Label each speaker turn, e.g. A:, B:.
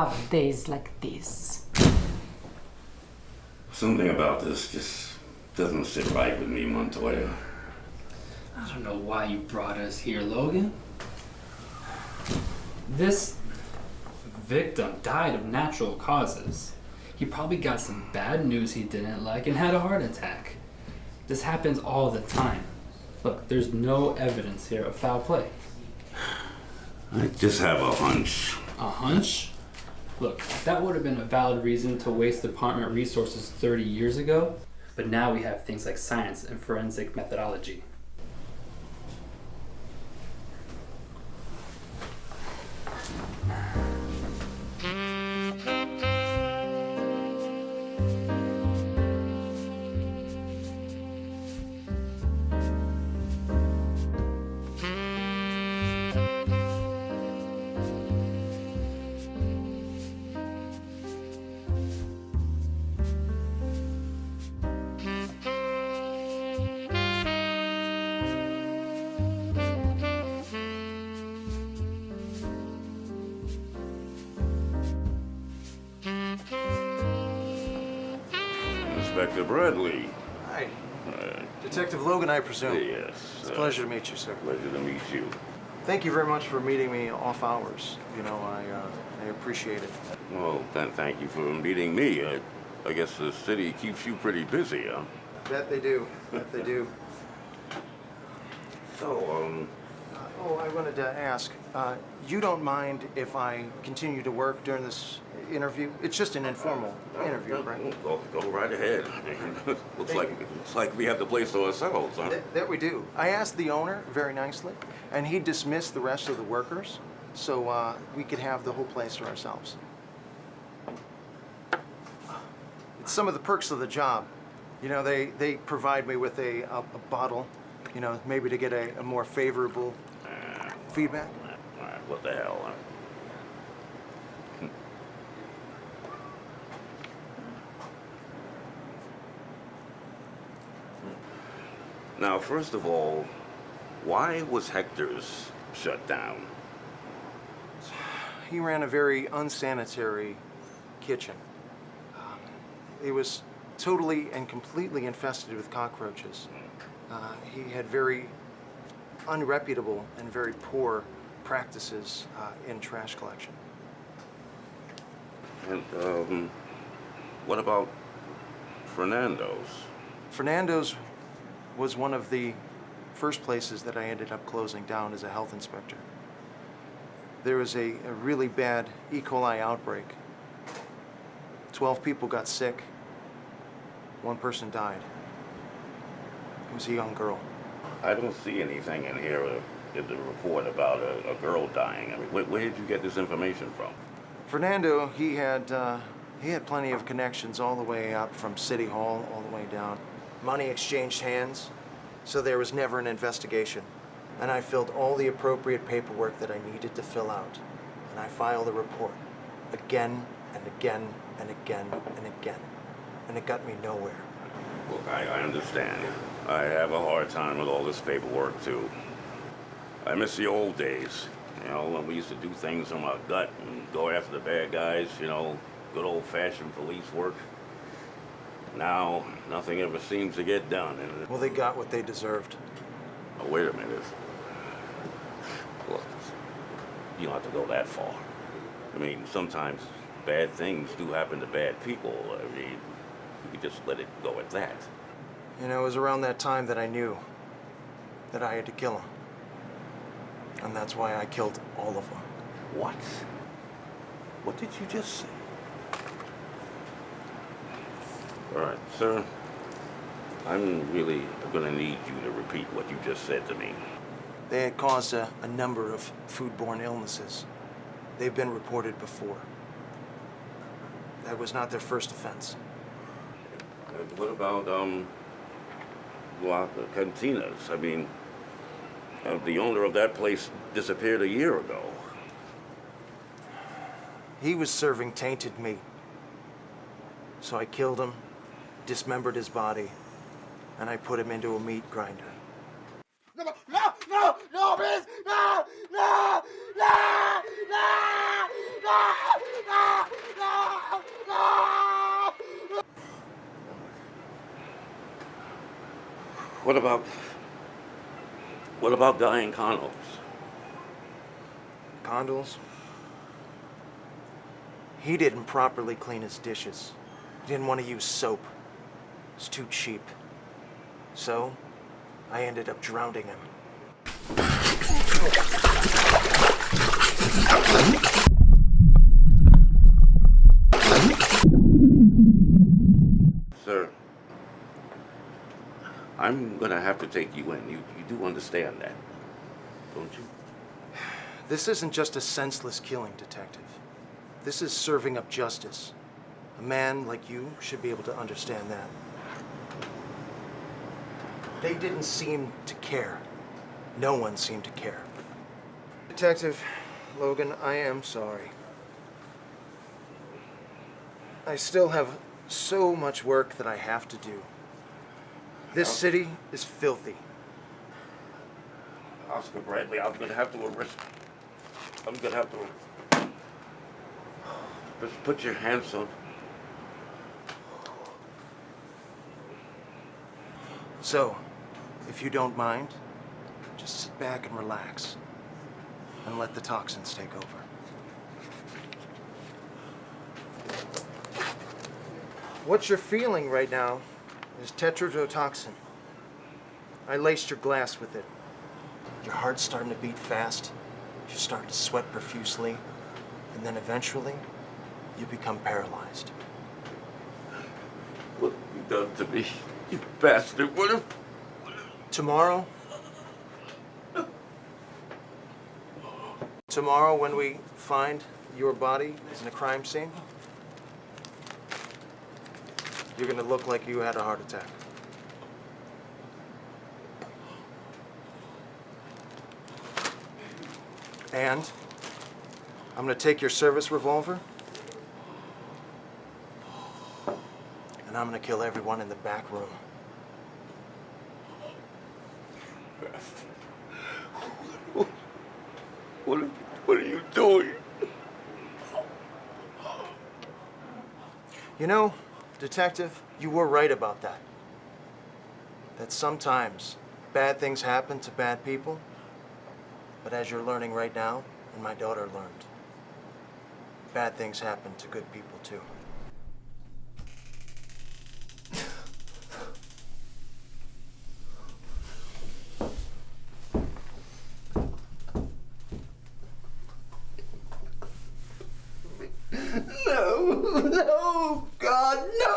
A: love days like this.
B: Something about this just doesn't sit right with me, Montoya.
C: I don't know why you brought us here, Logan. This victim died of natural causes. He probably got some bad news he didn't like and had a heart attack. This happens all the time. Look, there's no evidence here of foul play.
B: I just have a hunch.
C: A hunch? Look, that would have been a valid reason to waste department resources 30 years ago, but now we have things like science and forensic methodology.
B: Inspector Bradley.
D: Hi. Detective Logan, I presume.
B: Yes.
D: It's a pleasure to meet you, sir.
B: Pleasure to meet you.
D: Thank you very much for meeting me off hours. You know, I appreciate it.
B: Well, then thank you for meeting me. I guess the city keeps you pretty busy, huh?
D: Bet they do. Bet they do.
B: So,
D: Oh, I wanted to ask, you don't mind if I continue to work during this interview? It's just an informal interview, right?
B: Go right ahead. looks like we have the place to ourselves, huh?
D: That we do. I asked the owner very nicely, and he dismissed the rest of the workers, so we could have the whole place to ourselves. It's some of the perks of the job. You know, they provide me with a bottle, you know, maybe to get a more favorable feedback.
B: All right, what the hell, huh? Now, first of all, why was Hector's shut down?
D: He ran a very unsanitary kitchen. It was totally and completely infested with cockroaches. He had very unreputable and very poor practices in trash collection.
B: And, what about Fernando's?
D: Fernando's was one of the first places that I ended up closing down as a health inspector. There was a really bad E. coli outbreak. 12 people got sick. One person died. It was a young girl.
B: I don't see anything in here in the report about a girl dying. I mean, where did you get this information from?
D: Fernando, he had plenty of connections all the way up from City Hall all the way down. Money exchanged hands, so there was never an investigation. And I filled all the appropriate paperwork that I needed to fill out. And I filed a report again and again and again and again. And it got me nowhere.
B: Look, I understand. I have a hard time with all this paperwork, too. I miss the old days, you know, when we used to do things from our gut and go after the bad guys, you know, good old-fashioned police work. Now, nothing ever seems to get done. And
D: Well, they got what they deserved.
B: oh, wait a minute. Look, you don't have to go that far. I mean, sometimes bad things do happen to bad people. I mean, you can just let it go at that.
D: You know, it was around that time that I knew that I had to kill him. And that's why I killed all of them.
B: What? What did you just say? All right, sir. I'm really gonna need you to repeat what you just said to me.
D: They had caused a number of foodborne illnesses. They've been reported before. That was not their first offense.
B: What about, La Cantinas? I mean, the owner of that place disappeared a year ago.
D: He was serving tainted meat. So I killed him, dismembered his body, and I put him into a meat grinder.
E: No, please! No!
B: What about... What about Guy and condos?
D: Condols? He didn't properly clean his dishes. He didn't want to use soap. It's too cheap. So, I ended up drowning him.
B: Sir, I'm gonna have to take you in. You do understand that, don't you?
D: This isn't just a senseless killing, Detective. This is serving up justice. A man like you should be able to understand that. They didn't seem to care. No one seemed to care. Detective Logan, I am sorry. I still have so much work that I have to do. This city is filthy.
B: Oscar Bradley, I'm gonna have to arrest... I'm gonna have to... Just put your hands on...
D: So, if you don't mind, just sit back and relax and let the toxins take over. What you're feeling right now is tetrodotoxin. I laced your glass with it. Your heart's starting to beat fast. You're starting to sweat profusely. And then eventually, you become paralyzed.
B: What have you done to me, you bastard? What have...
D: Tomorrow, when we find your body is in a crime scene, you're gonna look like you had a heart attack. And I'm gonna take your service revolver and I'm gonna kill everyone in the back room.
B: What are you doing?
D: You know, Detective, you were right about that. That sometimes bad things happen to bad people, but as you're learning right now, and my daughter learned, bad things happen to good people too.
E: No, God, no!